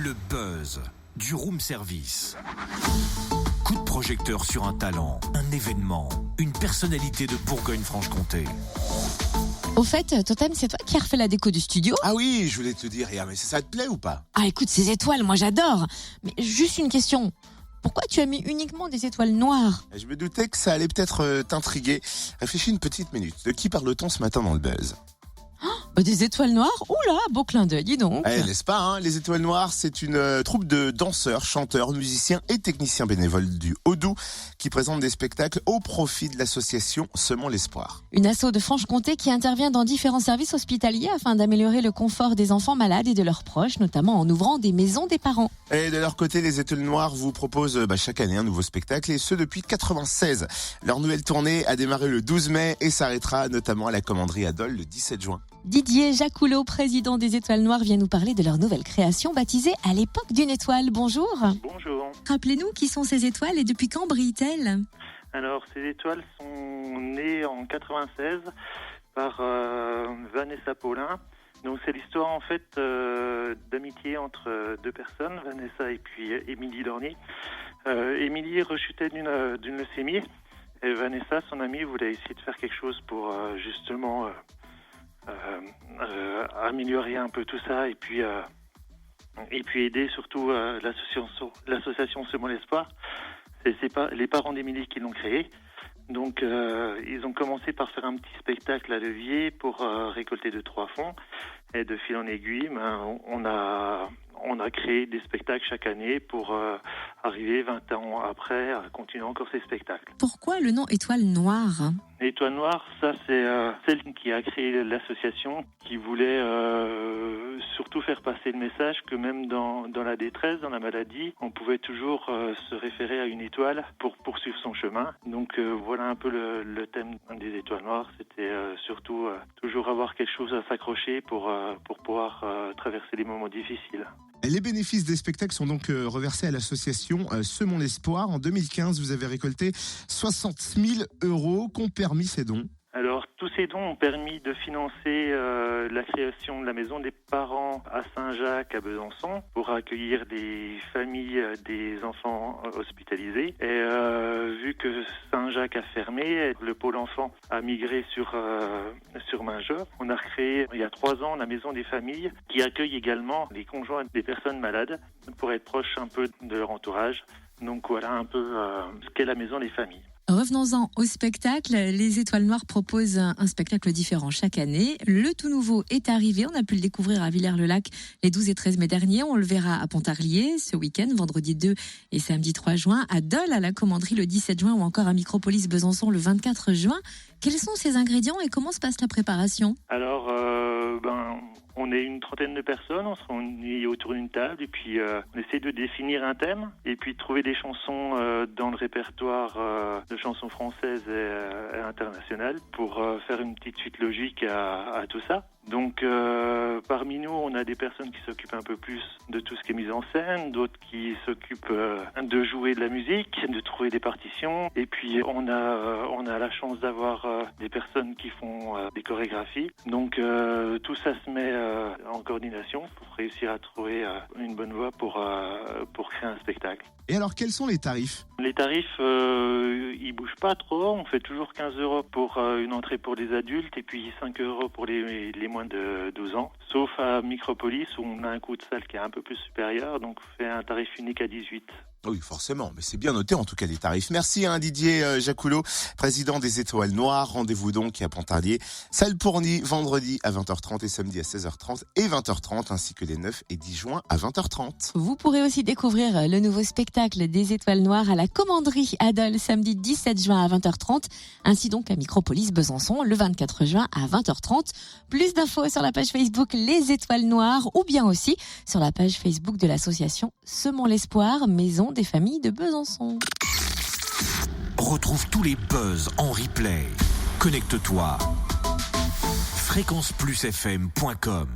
Le buzz du room service. Coup de projecteur sur un talent, un événement, une personnalité de Bourgogne-Franche-Comté. Au fait, Totem, c'est toi qui as refait la déco du studio ? Ah oui, je voulais te dire, mais ça te plaît ou pas ? Ah écoute, ces étoiles, moi j'adore. Mais juste une question. Pourquoi tu as mis uniquement des étoiles noires ? Je me doutais que ça allait peut-être t'intriguer. Réfléchis une petite minute. De qui parle-t-on ce matin dans le buzz ? Des étoiles noires ? Oula, beau clin d'œil, dis donc. N'est-ce pas, Les Étoiles Noires, c'est une troupe de danseurs, chanteurs, musiciens et techniciens bénévoles du Haut-Doubs qui présentent des spectacles au profit de l'association Semons l'Espoir. Une asso de Franche-Comté qui intervient dans différents services hospitaliers afin d'améliorer le confort des enfants malades et de leurs proches, notamment en ouvrant des maisons des parents. Et de leur côté, les Étoiles Noires vous proposent chaque année un nouveau spectacle, et ce depuis 96. Leur nouvelle tournée a démarré le 12 mai et s'arrêtera notamment à la commanderie Adol le 17 juin. Didier Jacoulot, président des Étoiles Noires, vient nous parler de leur nouvelle création baptisée À l'époque d'une étoile. Bonjour. Bonjour. Rappelez-nous qui sont ces étoiles et depuis quand brillent-elles ? Alors, ces étoiles sont nées en 96 par Vanessa Paulin. Donc, c'est l'histoire en fait d'amitié entre deux personnes, Vanessa et puis Émilie Dornier. Émilie rechutait d'une leucémie et Vanessa, son amie, voulait essayer de faire quelque chose pour justement améliorer un peu tout ça et puis aider surtout l'association Semons l'Espoir. C'est pas les parents d'Émilie qui l'ont créé. Donc ils ont commencé par faire un petit spectacle à levier pour récolter 2-3 fonds, et de fil en aiguille, on a créé des spectacles chaque année pour arriver 20 ans après à continuer encore ces spectacles. Pourquoi le nom Étoile Noire ? Étoile Noire, ça c'est celle qui a créé l'association, qui voulait surtout faire passer le message que même dans la détresse, dans la maladie, on pouvait toujours se référer à une étoile pour poursuivre son chemin. Donc voilà un peu le thème des Étoiles Noires, c'était surtout toujours avoir quelque chose à s'accrocher pour pouvoir traverser les moments difficiles. Les bénéfices des spectacles sont donc reversés à l'association Semons l'Espoir. En 2015, vous avez récolté 60 000 € qu'ont permis ces dons. Alors, tous ces dons ont permis de financer la création de la maison des parents à Saint-Jacques, à Besançon, pour accueillir des familles, des enfants hospitalisés. Et vu que Saint-Jacques a fermé, le pôle enfant a migré sur Maingeux. On a créé, il y a 3 ans, la maison des familles, qui accueille également les conjoints des personnes malades, pour être proche un peu de leur entourage. Donc voilà un peu ce qu'est la maison des familles. Revenons-en au spectacle. Les Étoiles Noires proposent un spectacle différent chaque année. Le tout nouveau est arrivé. On a pu le découvrir à Villers-le-Lac les 12 et 13 mai dernier. On le verra à Pontarlier ce week-end, vendredi 2 et samedi 3 juin. À Dole, à la commanderie, le 17 juin, ou encore à Micropolis Besançon le 24 juin. Quels sont ces ingrédients et comment se passe la préparation ? Alors, on est une trentaine de personnes, on se réunit autour d'une table et puis on essaie de définir un thème et puis de trouver des chansons dans le répertoire de chansons françaises et internationales pour faire une petite suite logique à tout ça. Donc parmi nous, on a des personnes qui s'occupent un peu plus de tout ce qui est mise en scène, d'autres qui s'occupent de jouer de la musique, de trouver des partitions, et puis on a la chance d'avoir des personnes qui font des chorégraphies. Donc tout ça se met en coordination pour réussir à trouver une bonne voie pour créer un spectacle. Et alors, quels sont les tarifs ? Les tarifs, ils bougent pas trop. On fait toujours 15 € pour une entrée pour les adultes et puis 5 € pour les moins de 12 ans. Sauf à Micropolis où on a un coût de salle qui est un peu plus supérieur, donc on fait un tarif unique à 18. Oui, forcément, mais c'est bien noté en tout cas les tarifs. Merci Didier Jacoulot, président des Étoiles Noires. Rendez-vous donc à Pontarlier, salle Pourny, vendredi à 20h30 et samedi à 16h30 et 20h30, ainsi que les 9 et 10 juin à 20h30. Vous pourrez aussi découvrir le nouveau spectacle des Étoiles Noires à la commanderie Adol, samedi 17 juin à 20h30, ainsi donc à Micropolis Besançon le 24 juin à 20h30. Plus d'infos sur la page Facebook Les Étoiles Noires ou bien aussi sur la page Facebook de l'association Semons l'Espoir, maison des familles de Besançon. Retrouve tous les buzz en replay. Connecte-toi. fréquenceplusfm.com